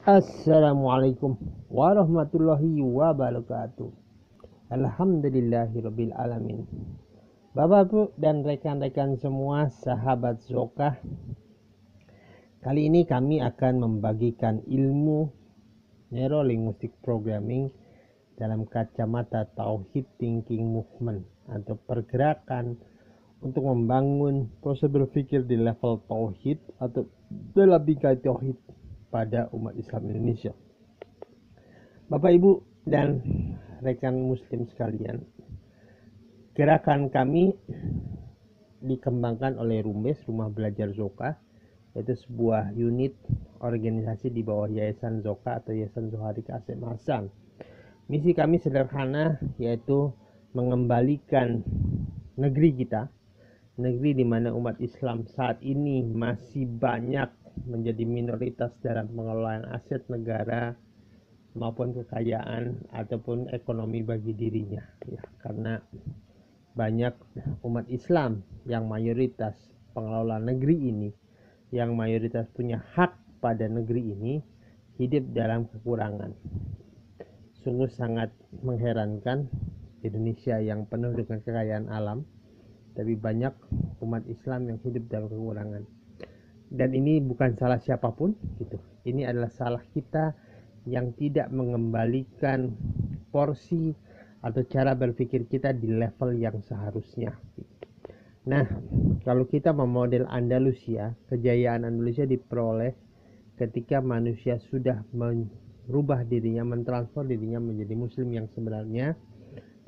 Assalamualaikum warahmatullahi wabarakatuh. Alhamdulillahirabbil alamin. Bapak Ibu dan rekan-rekan semua sahabat Zokah, kali ini kami akan membagikan ilmu Neurolinguistic Programming dalam kacamata Tauhid Thinking Movement atau pergerakan untuk membangun proses berpikir di level Tauhid atau dalam bingkai Tauhid pada umat Islam Indonesia. Bapak Ibu dan rekan muslim sekalian, gerakan kami dikembangkan oleh Rumbes, Rumah Belajar Zokah, yaitu sebuah unit organisasi di bawah Yayasan Zokah atau Yayasan Zohari Kasim Hasan. Misi kami sederhana, yaitu mengembalikan negeri kita, negeri di mana umat Islam saat ini masih banyak menjadi minoritas dalam pengelolaan aset negara maupun kekayaan ataupun ekonomi bagi dirinya, ya, karena banyak umat Islam yang mayoritas pengelola negeri ini, yang mayoritas punya hak pada negeri ini, hidup dalam kekurangan. Sungguh sangat mengherankan, Indonesia yang penuh dengan kekayaan alam, tapi banyak umat Islam yang hidup dalam kekurangan. Dan ini bukan salah siapapun, gitu. Ini adalah salah kita yang tidak mengembalikan porsi atau cara berpikir kita di level yang seharusnya. Nah, kalau kita memodel Andalusia, kejayaan Andalusia diperoleh ketika manusia sudah merubah dirinya, mentransfer dirinya menjadi muslim yang sebenarnya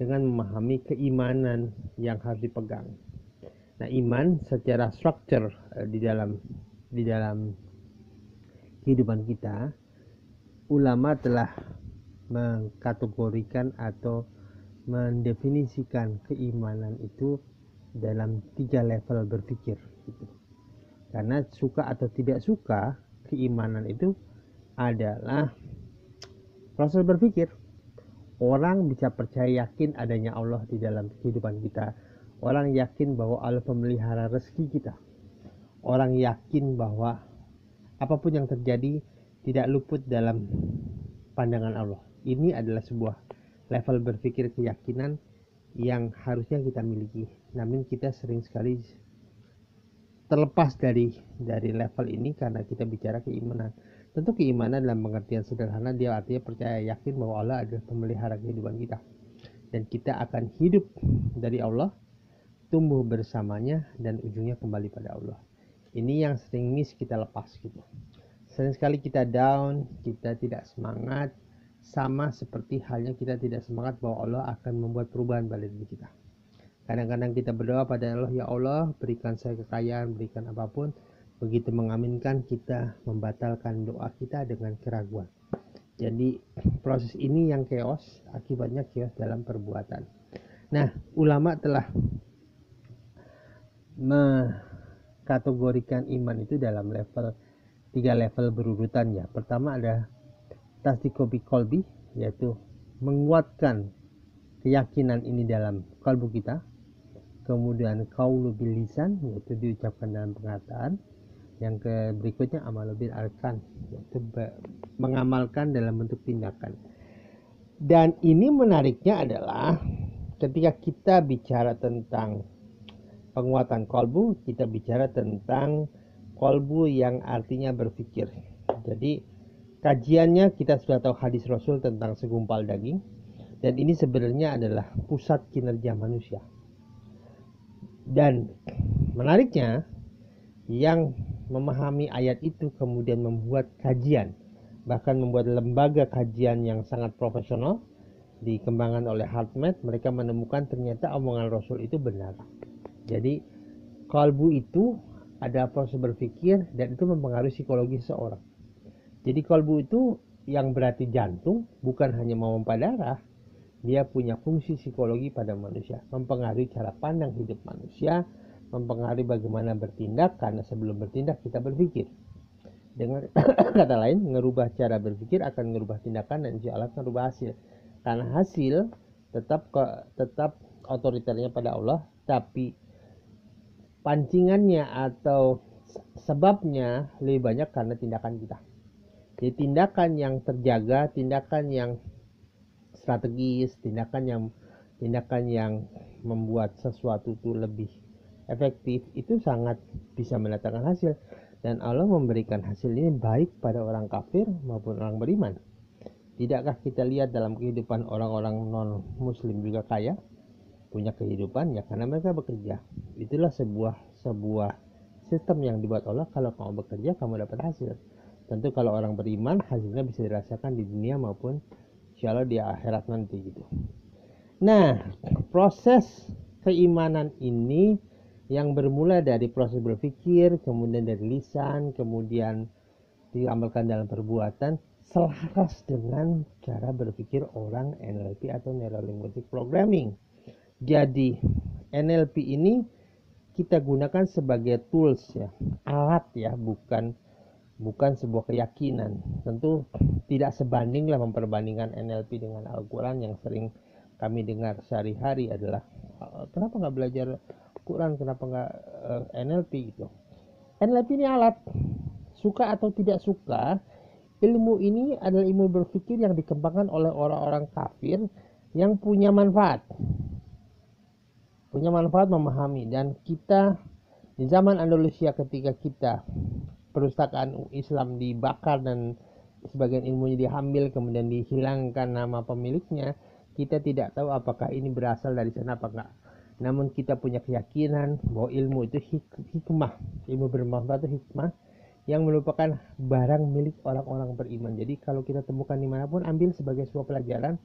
dengan memahami keimanan yang harus dipegang. Nah, iman secara struktur di dalam kehidupan kita, ulama telah mengkategorikan atau mendefinisikan keimanan itu dalam 3 level berpikir, gitu. Karena suka atau tidak suka, keimanan itu adalah proses berpikir. Orang bisa percaya yakin adanya Allah di dalam kehidupan kita. Orang yakin bahwa Allah pemelihara rezeki kita. Orang yakin bahwa apapun yang terjadi tidak luput dalam pandangan Allah. Ini adalah sebuah level berpikir keyakinan yang harusnya kita miliki. Namun kita sering sekali terlepas dari level ini karena kita bicara keimanan. Tentu keimanan dalam pengertian sederhana dia artinya percaya yakin bahwa Allah adalah pemelihara kehidupan kita. Dan kita akan hidup dari Allah, tumbuh bersamanya, dan ujungnya kembali pada Allah. Ini yang sering miss kita lepas, gitu. Sering sekali kita down, kita tidak semangat, sama seperti halnya kita tidak semangat bahwa Allah akan membuat perubahan pada diri kita. Kadang-kadang kita berdoa pada Allah, ya Allah berikan saya kekayaan, berikan apapun. Begitu mengaminkan, kita membatalkan doa kita dengan keraguan. Jadi proses ini yang chaos, akibatnya chaos dalam perbuatan. Nah, ulama telah mengkategorikan iman itu dalam 3 level berurutan, ya. Pertama ada tasdikobi kolbi, yaitu menguatkan keyakinan ini dalam kalbu kita. Kemudian kaulu bil lisan, yaitu diucapkan dalam perkataan. Yang berikutnya amalu bil arkan, yaitu mengamalkan dalam bentuk tindakan. Dan ini menariknya adalah ketika kita bicara tentang penguatan kolbu, kita bicara tentang kolbu yang artinya berpikir. Jadi kajiannya kita sudah tahu hadis Rasul tentang segumpal daging, dan ini sebenarnya adalah pusat kinerja manusia. Dan menariknya, yang memahami ayat itu kemudian membuat kajian, bahkan membuat lembaga kajian yang sangat profesional dikembangkan oleh HeartMath. Mereka menemukan ternyata omongan Rasul itu benar. Jadi kalbu itu ada proses berpikir dan itu mempengaruhi psikologi seseorang. Jadi kalbu itu yang berarti jantung, bukan hanya memompa darah, dia punya fungsi psikologi pada manusia, mempengaruhi cara pandang hidup manusia, mempengaruhi bagaimana bertindak, karena sebelum bertindak kita berpikir. Dengan kata lain, merubah cara berpikir akan merubah tindakan dan insya Allah akan merubah hasil. Karena hasil tetap otoriternya pada Allah, tapi pancingannya atau sebabnya lebih banyak karena tindakan kita. Jadi tindakan yang terjaga, tindakan yang strategis, tindakan yang membuat sesuatu itu lebih efektif itu sangat bisa mendatangkan hasil, dan Allah memberikan hasil ini baik pada orang kafir maupun orang beriman. Tidakkah kita lihat dalam kehidupan orang-orang non muslim juga kaya, punya kehidupan ya karena mereka bekerja. Itulah sebuah sistem yang dibuat Allah. Kalau kamu bekerja kamu dapat hasil. Tentu kalau orang beriman hasilnya bisa dirasakan di dunia maupun insya Allah di akhirat nanti gitu. Nah, proses keimanan ini yang bermula dari proses berpikir, kemudian dari lisan, kemudian diamalkan dalam perbuatan, selaras dengan cara berpikir orang NLP atau Neuro Linguistic Programming. Jadi NLP ini kita gunakan sebagai tools ya, alat ya, bukan sebuah keyakinan. Tentu tidak sebanding lah memperbandingkan NLP dengan Al-Quran. Yang sering kami dengar sehari-hari adalah kenapa nggak belajar Quran, kenapa nggak NLP gitu. NLP ini alat, suka atau tidak suka, ilmu ini adalah ilmu berpikir yang dikembangkan oleh orang-orang kafir yang punya manfaat memahami. Dan kita di zaman Andalusia ketika kita perpustakaan Islam dibakar dan sebagian ilmunya diambil kemudian dihilangkan nama pemiliknya, kita tidak tahu apakah ini berasal dari sana apa enggak. Namun kita punya keyakinan bahwa ilmu itu hikmah, ilmu bermanfaat itu hikmah yang merupakan barang milik orang-orang beriman. Jadi kalau kita temukan dimanapun, ambil sebagai sebuah pelajaran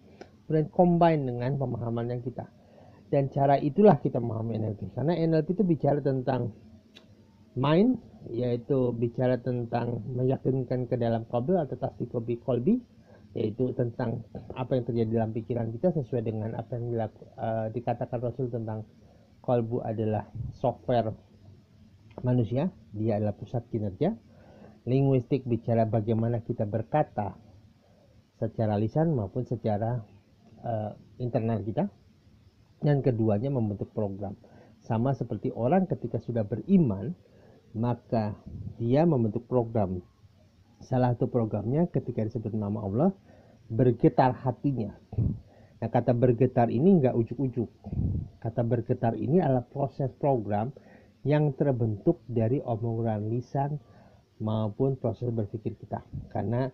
dan combine dengan pemahaman yang kita. Dan cara itulah kita memahami NLP. Karena NLP itu bicara tentang mind, yaitu bicara tentang meyakinkan ke dalam qalbi atau tasdik qalbi, yaitu tentang apa yang terjadi dalam pikiran kita sesuai dengan apa yang dikatakan Rasul tentang qalbu adalah software manusia, dia adalah pusat kinerja. Linguistik bicara bagaimana kita berkata secara lisan maupun secara internal kita. Dan keduanya membentuk program. Sama seperti orang ketika sudah beriman, maka dia membentuk program. Salah satu programnya ketika disebut nama Allah, bergetar hatinya. Nah, kata bergetar ini enggak ujuk-ujuk. Kata bergetar ini adalah proses program yang terbentuk dari omongan lisan maupun proses berpikir kita. Karena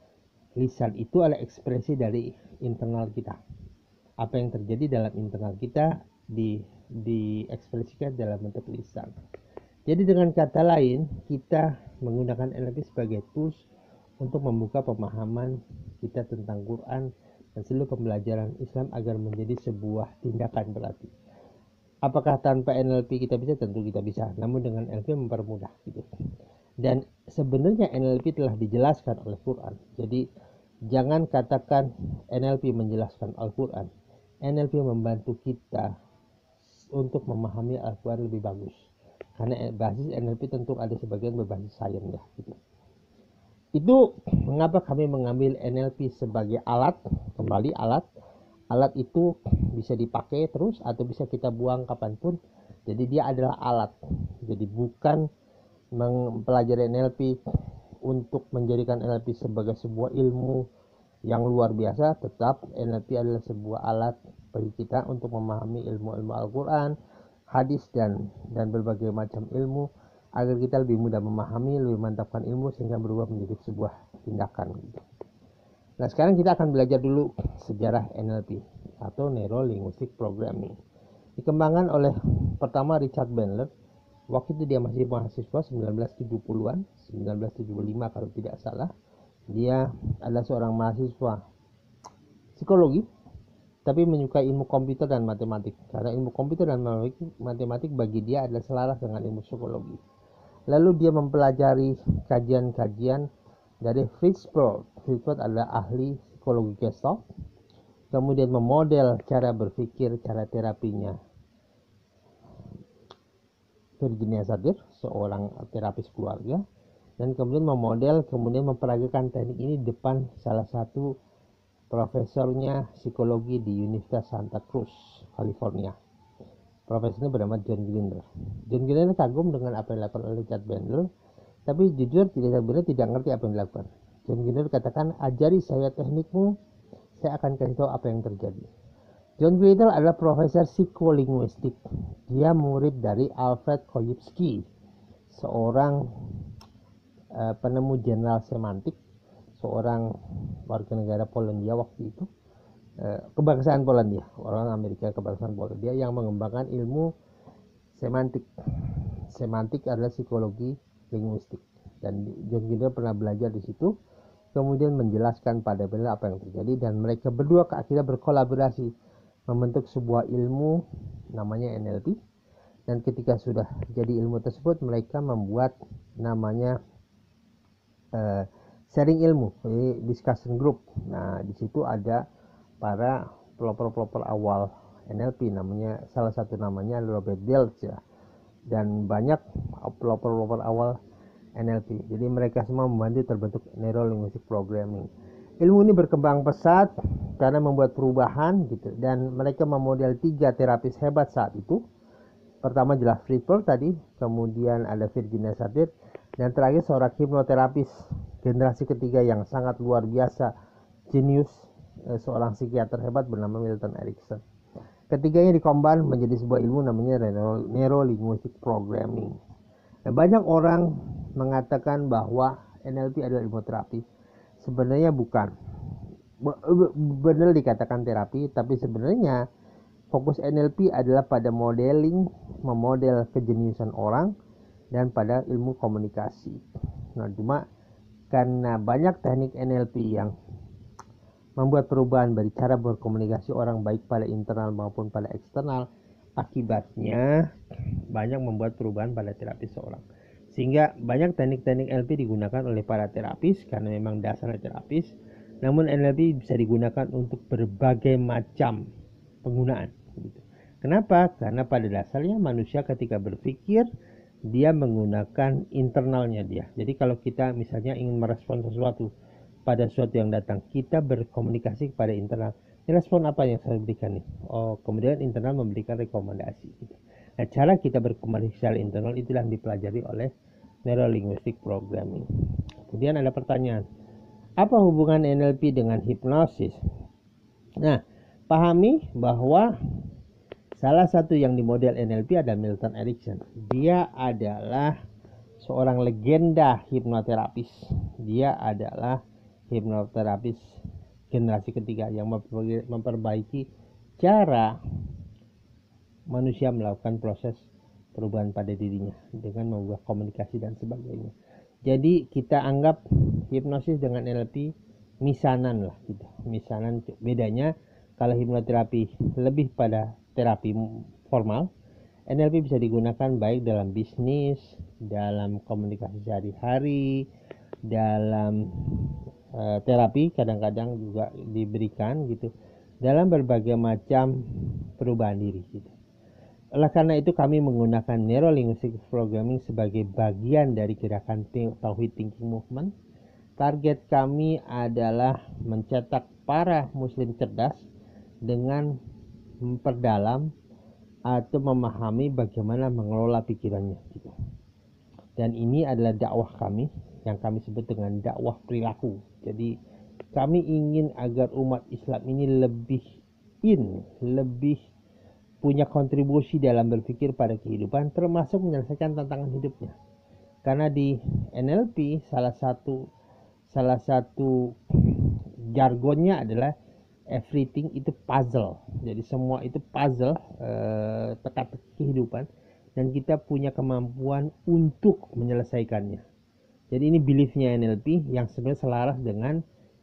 lisan itu adalah ekspresi dari internal kita. Apa yang terjadi dalam internal kita diekspresikan dalam bentuk lisan. Jadi dengan kata lain, kita menggunakan NLP sebagai tools untuk membuka pemahaman kita tentang Quran dan seluruh pembelajaran Islam agar menjadi sebuah tindakan berarti. Apakah tanpa NLP kita bisa? Tentu kita bisa. Namun dengan NLP mempermudah gitu. Dan sebenarnya NLP telah dijelaskan oleh Quran. Jadi jangan katakan NLP menjelaskan Al-Quran. NLP membantu kita untuk memahami Al-Quran lebih bagus. Karena basis NLP tentu ada sebagian berbasis sains ya gitu. Itu mengapa kami mengambil NLP sebagai alat, kembali alat. Alat itu bisa dipakai terus atau bisa kita buang kapanpun. Jadi dia adalah alat. Jadi bukan mempelajari NLP untuk menjadikan NLP sebagai sebuah ilmu yang luar biasa. Tetap NLP adalah sebuah alat bagi kita untuk memahami ilmu-ilmu Al-Quran, hadis dan berbagai macam ilmu agar kita lebih mudah memahami, lebih mantapkan ilmu sehingga berubah menjadi sebuah tindakan. Nah, sekarang kita akan belajar dulu sejarah NLP atau Neuro Linguistic Programming. Dikembangkan oleh pertama Richard Bandler. Waktu itu dia masih mahasiswa 1970-an, 1975 kalau tidak salah. Dia adalah seorang mahasiswa psikologi tapi menyukai ilmu komputer dan matematik. Karena ilmu komputer dan matematik bagi dia adalah selaras dengan ilmu psikologi. Lalu dia mempelajari kajian-kajian dari Fritz Perls. Fritz Perls adalah ahli psikologi Gestalt. Kemudian memodel cara berpikir, cara terapinya Virginia Satir, seorang terapis keluarga. Dan kemudian memperagakan teknik ini di depan salah satu profesornya psikologi di Universitas Santa Cruz, California. Profesornya bernama John Grinder. John Grinder kagum dengan apa yang dilakukan oleh Richard Bandler, tapi jujur Richard Bandler tidak ngerti apa yang dilakukan. John Grinder katakan, ajari saya teknikmu, saya akan kasih tahu apa yang terjadi. John Grinder adalah profesor psikolinguistik. Dia murid dari Alfred Koyevsky, seorang penemu general semantik, seorang warga negara Polandia waktu itu, kebangsaan Polandia, orang Amerika kebangsaan Polandia, yang mengembangkan ilmu semantik. Semantik adalah psikologi linguistik, dan John Grinder pernah belajar di situ, kemudian menjelaskan pada benar apa yang terjadi, dan mereka berdua akhirnya berkolaborasi membentuk sebuah ilmu namanya NLP. Dan ketika sudah jadi ilmu tersebut, mereka membuat namanya sharing ilmu, discussion group. Nah, di situ ada para pelopor-pelopor awal NLP, namanya salah satu namanya Robert Dilts ya, dan banyak pelopor-pelopor awal NLP. Jadi mereka semua membantu terbentuk Neuro Linguistic Programming. Ilmu ini berkembang pesat karena membuat perubahan gitu, dan mereka memodel 3 terapis hebat saat itu. Pertama jelas Fritz Perls tadi, kemudian ada Virginia Satir, dan terakhir seorang hipnoterapis generasi ketiga yang sangat luar biasa, jenius, seorang psikiater hebat bernama Milton Erickson. Ketiganya dikombin menjadi sebuah ilmu namanya Neuro Linguistic Programming. Nah, banyak orang mengatakan bahwa NLP adalah ilmu terapi. Sebenarnya bukan. Benar dikatakan terapi, tapi sebenarnya fokus NLP adalah pada modeling, memodel kejeniusan orang, dan pada ilmu komunikasi. Nah, cuma karena banyak teknik NLP yang membuat perubahan dari cara berkomunikasi orang, baik pada internal maupun pada eksternal, akibatnya banyak membuat perubahan pada terapis seorang. Sehingga banyak teknik-teknik NLP digunakan oleh para terapis karena memang dasarnya terapis. Namun NLP bisa digunakan untuk berbagai macam penggunaan. Kenapa? Karena pada dasarnya manusia ketika berpikir, dia menggunakan internalnya dia. Jadi kalau kita misalnya ingin merespon sesuatu pada sesuatu yang datang, kita berkomunikasi kepada internal. Respon apa yang saya berikan nih? Oh, kemudian internal memberikan rekomendasi. Nah, cara kita berkomunikasi secara internal itulah yang dipelajari oleh Neuro Linguistic Programming. Kemudian ada pertanyaan, apa hubungan NLP dengan hipnosis? Nah, pahami bahwa salah satu yang dimodel NLP adalah Milton Erickson. Dia adalah seorang legenda hipnoterapis. Dia adalah hipnoterapis generasi ketiga yang memperbaiki cara manusia melakukan proses perubahan pada dirinya dengan membuat komunikasi dan sebagainya. Jadi kita anggap hipnosis dengan NLP misanan lah gitu. Misanan, bedanya kalau hipnoterapi lebih pada terapi formal, NLP bisa digunakan baik dalam bisnis, dalam komunikasi sehari-hari, dalam terapi kadang-kadang juga diberikan gitu, dalam berbagai macam perubahan diri gitu. Oleh karena itu kami menggunakan Neuro Linguistic Programming sebagai bagian dari gerakan Tauhid Thinking Movement. Target kami adalah mencetak para muslim cerdas dengan memperdalam atau memahami bagaimana mengelola pikirannya gitu. Dan ini adalah dakwah kami yang kami sebut dengan dakwah perilaku. Jadi kami ingin agar umat Islam ini lebih punya kontribusi dalam berpikir pada kehidupan, termasuk menyelesaikan tantangan hidupnya. Karena di NLP salah satu jargonnya adalah everything itu puzzle. Jadi semua itu puzzle, teka-teki kehidupan, dan kita punya kemampuan untuk menyelesaikannya. Jadi ini beliefnya NLP yang sebenarnya selaras dengan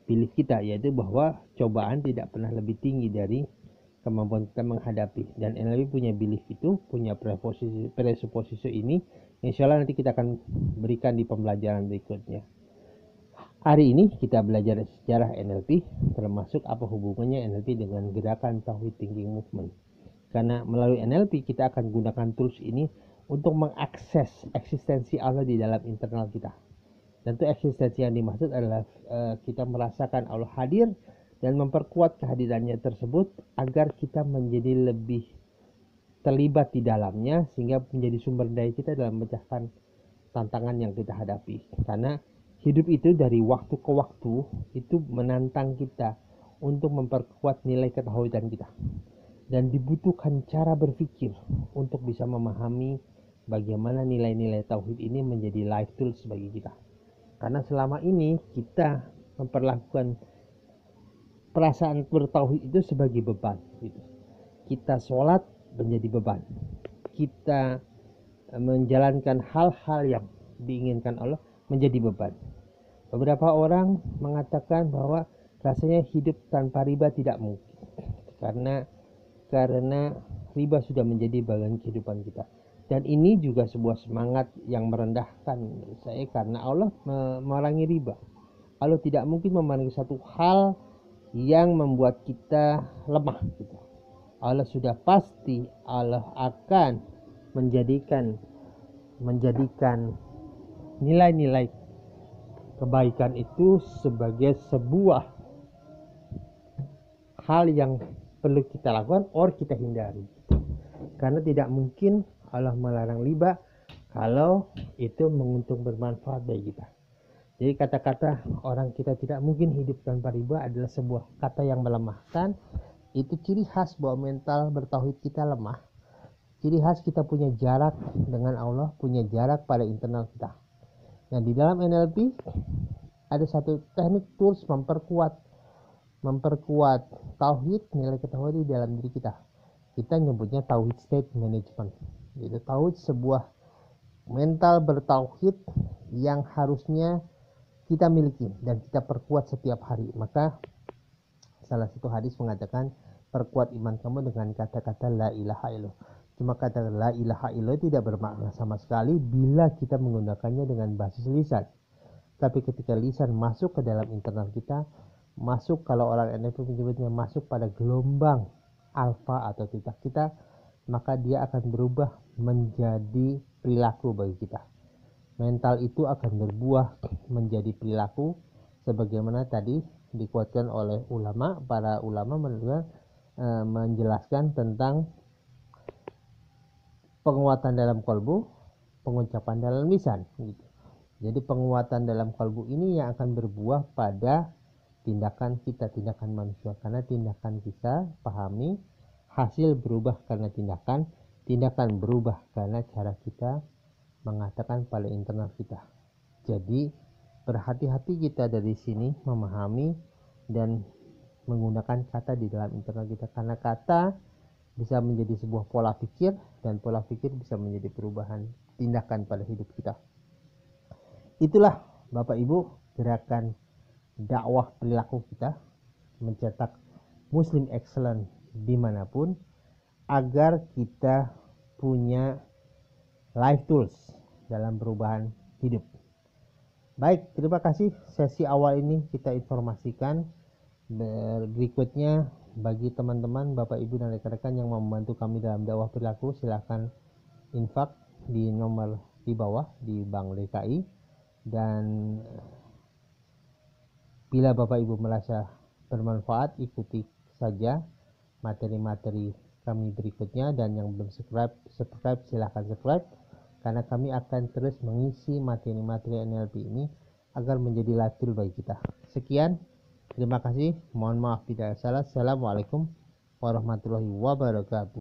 belief kita, yaitu bahwa cobaan tidak pernah lebih tinggi dari kemampuan kita menghadapi. Dan NLP punya belief itu, punya presuposisi ini, insya Allah nanti kita akan berikan di pembelajaran berikutnya. Hari ini kita belajar sejarah NLP, termasuk apa hubungannya NLP dengan gerakan Tauhid Thinking Movement. Karena melalui NLP kita akan gunakan tools ini untuk mengakses eksistensi Allah di dalam internal kita. Tentu eksistensi yang dimaksud adalah kita merasakan Allah hadir dan memperkuat kehadirannya tersebut agar kita menjadi lebih terlibat di dalamnya, sehingga menjadi sumber daya kita dalam memecahkan tantangan yang kita hadapi. Karena hidup itu dari waktu ke waktu itu menantang kita untuk memperkuat nilai ketauhidan kita, dan dibutuhkan cara berpikir untuk bisa memahami bagaimana nilai-nilai tauhid ini menjadi life tools bagi kita. Karena selama ini kita memperlakukan perasaan bertauhid itu sebagai beban gitu. Kita sholat menjadi beban, kita menjalankan hal-hal yang diinginkan Allah menjadi beban. Beberapa orang mengatakan bahwa rasanya hidup tanpa riba tidak mungkin, karena riba sudah menjadi bagian kehidupan kita. Dan ini juga sebuah semangat yang merendahkan saya, karena Allah memerangi riba. Allah tidak mungkin memerangi satu hal yang membuat kita lemah gitu. Allah sudah pasti Allah akan menjadikan nilai-nilai kebaikan itu sebagai sebuah hal yang perlu kita lakukan or kita hindari. Karena tidak mungkin Allah melarang riba kalau itu menguntung bermanfaat bagi kita. Jadi kata-kata orang kita tidak mungkin hidup tanpa riba adalah sebuah kata yang melemahkan. Itu ciri khas bahwa mental bertauhid kita lemah. Ciri khas kita punya jarak dengan Allah, punya jarak pada internal kita. Nah, di dalam NLP ada satu teknik tools memperkuat tauhid, nilai ketauhid di dalam diri kita. Kita nyebutnya tauhid state management. Itu tauhid sebuah mental bertauhid yang harusnya kita miliki dan kita perkuat setiap hari. Maka salah satu hadis mengatakan, perkuat iman kamu dengan kata-kata la ilaha illallah. Cuma kata la ilaha illallah tidak bermakna sama sekali bila kita menggunakannya dengan basis lisan. Tapi ketika lisan masuk ke dalam internal kita, masuk, kalau orang NLP menyebutnya masuk pada gelombang alfa atau theta kita, maka dia akan berubah menjadi perilaku bagi kita. Mental itu akan berbuah menjadi perilaku, sebagaimana tadi dikuatkan oleh ulama. Para ulama menjelaskan tentang penguatan dalam kalbu, pengucapan dalam lisan gitu. Jadi penguatan dalam kalbu ini yang akan berbuah pada tindakan kita, tindakan manusia. Karena tindakan kita pahami, hasil berubah karena tindakan berubah karena cara kita mengatakan pada internal kita. Jadi berhati-hati kita dari sini memahami dan menggunakan kata di dalam internal kita, karena kata bisa menjadi sebuah pola pikir, dan pola pikir bisa menjadi perubahan tindakan pada hidup kita. Itulah Bapak Ibu gerakan dakwah perilaku kita, mencetak Muslim excellent dimanapun, agar kita punya life tools dalam perubahan hidup. Baik, terima kasih. Sesi awal ini kita informasikan. Berikutnya, bagi teman-teman, Bapak Ibu dan rekan-rekan yang mau membantu kami dalam dakwah perilaku, silakan infak di nomor di bawah di Bank DKI. Dan bila Bapak Ibu merasa bermanfaat, ikuti saja materi-materi kami berikutnya. Dan yang belum subscribe silahkan subscribe, karena kami akan terus mengisi materi-materi NLP ini agar menjadi life tool bagi kita. Sekian, terima kasih, mohon maaf bila salah. Assalamualaikum warahmatullahi wabarakatuh.